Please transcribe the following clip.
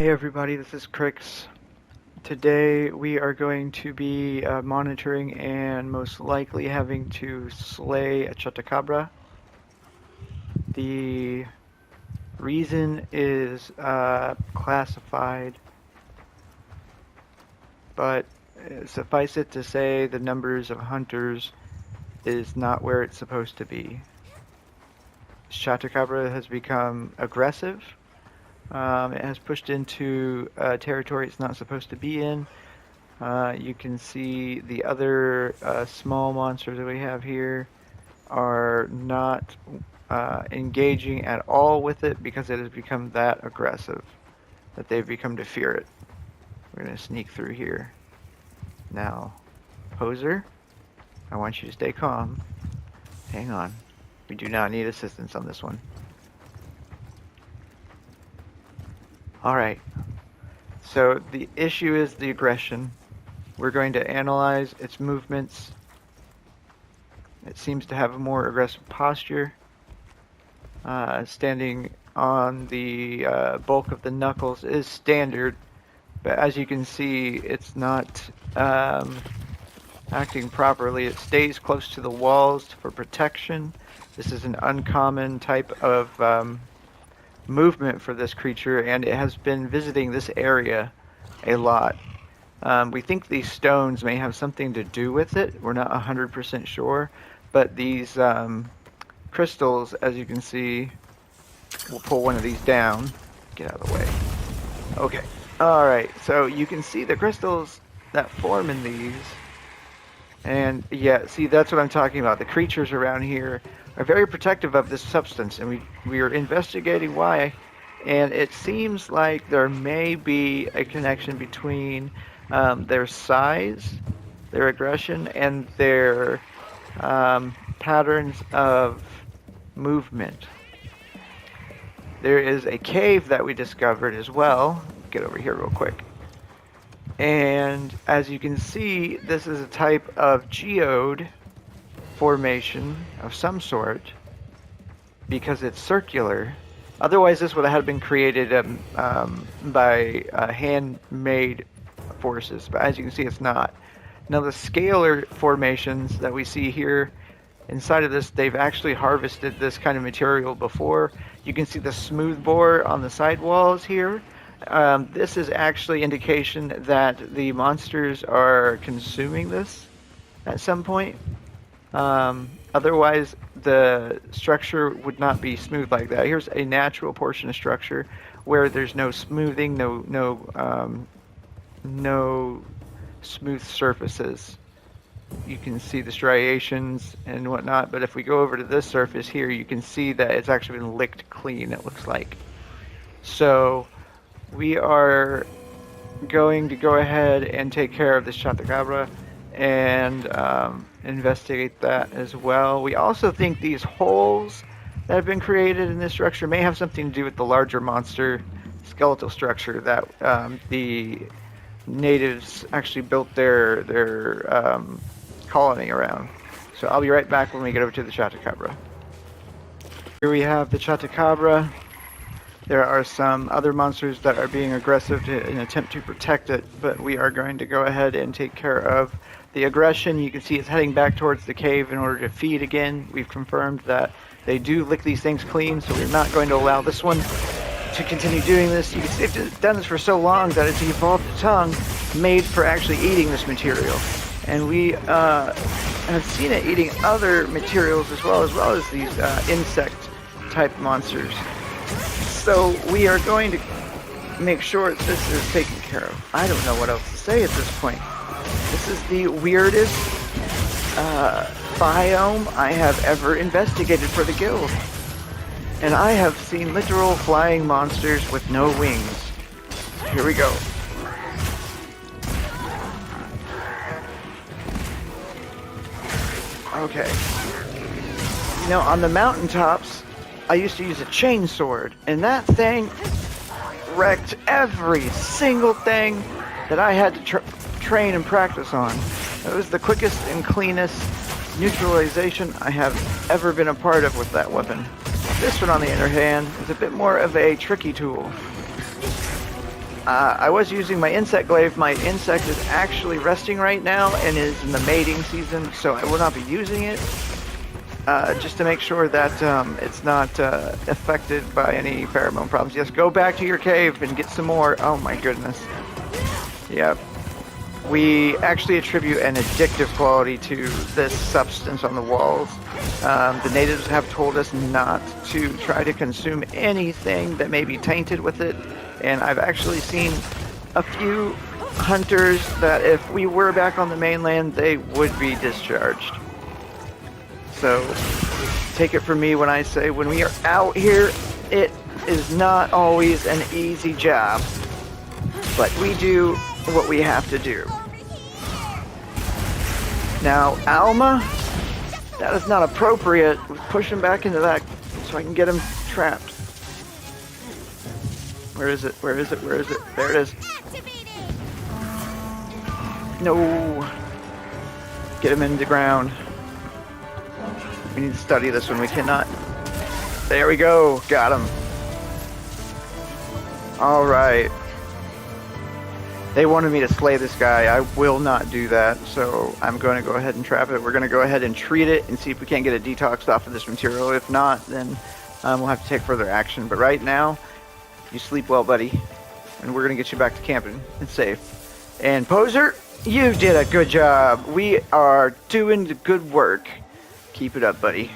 Hey everybody, this is Crixxe. Today we are going to be monitoring and most likely having to slay a Chotacabra. The reason is classified, but suffice it to say the numbers of hunters is not where it's supposed to be. Chotacabra has become aggressive. It has pushed into territory it's not supposed to be in. You can see the other small monsters that we have here are not engaging at all with it because it has become that aggressive that they've become to fear it. We're going to sneak through here. Now, Poser, I want you to stay calm. Hang on. We do not need assistance on this one. Alright, so the issue is the aggression. We're going to analyze its movements. It seems to have a more aggressive posture. Standing on the bulk of the knuckles is standard, but as you can see, it's not acting properly. It stays close to the walls for protection. This is an uncommon type of movement for this creature, and it has been visiting this area a lot. We think these stones may have something to do with it. We're not 100% sure, but these crystals, as you can see, we'll pull one of these down. Get out of the way. Okay. Alright, so you can see the crystals that form in these. And yeah, see, that's what I'm talking about. The creatures around here are very protective of this substance, and we are investigating why. And it seems like there may be a connection between their size, their aggression, and their patterns of movement. There is a cave that we discovered as well. Get over here real quick. And as you can see, this is a type of geode formation of some sort because it's circular. Otherwise, this would have been created by handmade forces, but as you can see, it's not. Now, the scalar formations that we see here inside of this, they've actually harvested this kind of material before. You can see the smooth bore on the side walls here. This is actually indication that the monsters are consuming this at some point. Otherwise, the structure would not be smooth like that. Here's a natural portion of structure where there's no smoothing, no smooth surfaces. You can see the striations and whatnot, but if we go over to this surface here, you can see that it's actually been licked clean, it looks like. So we are going to go ahead and take care of this Chotacabra and investigate that as well. We also think these holes that have been created in this structure may have something to do with the larger monster skeletal structure that the natives actually built their colony around. So I'll be right back when we get over to the Chotacabra. Here we have the Chotacabra. There are some other monsters that are being aggressive in an attempt to protect it, but we are going to go ahead and take care of the aggression. You can see it's heading back towards the cave in order to feed again. We've confirmed that they do lick these things clean, so we're not going to allow this one to continue doing this. You can see it's done this for so long that it's evolved a tongue made for actually eating this material. And we have seen it eating other materials as well as these insect-type monsters. So we are going to make sure this is taken care of. I don't know what else to say at this point. This is the weirdest biome I have ever investigated for the guild. And I have seen literal flying monsters with no wings. Here we go. Okay. You know, on the mountaintops, I used to use a chainsword, and that thing wrecked every single thing that I had to train and practice on. It was the quickest and cleanest neutralization I have ever been a part of with that weapon. This one, on the other hand, is a bit more of a tricky tool. I was using my insect glaive. My insect is actually resting right now and is in the mating season, so I will not be using it. Just to make sure that it's not affected by any pheromone problems. Yes, go back to your cave and get some more. Oh my goodness. Yep. We actually attribute an addictive quality to this substance on the walls. The natives have told us not to try to consume anything that may be tainted with it. And I've actually seen a few hunters that if we were back on the mainland, they would be discharged. So take it from me when I say when we are out here, it is not always an easy job. But we do what we have to do. Now, Alma, that is not appropriate. Push him back into that so I can get him trapped. Where is it? Where is it? Where is it? There it is. No. Get him in the ground. We need to study this one. We cannot. There we go. Got him. All right. They wanted me to slay this guy. I will not do that, so I'm going to go ahead and trap it. We're going to go ahead and treat it and see if we can't get it detoxed off of this material. If not, then we'll have to take further action. But right now, you sleep well, buddy, and we're going to get you back to camping and safe. And Poser, you did a good job. We are doing the good work. Keep it up, buddy.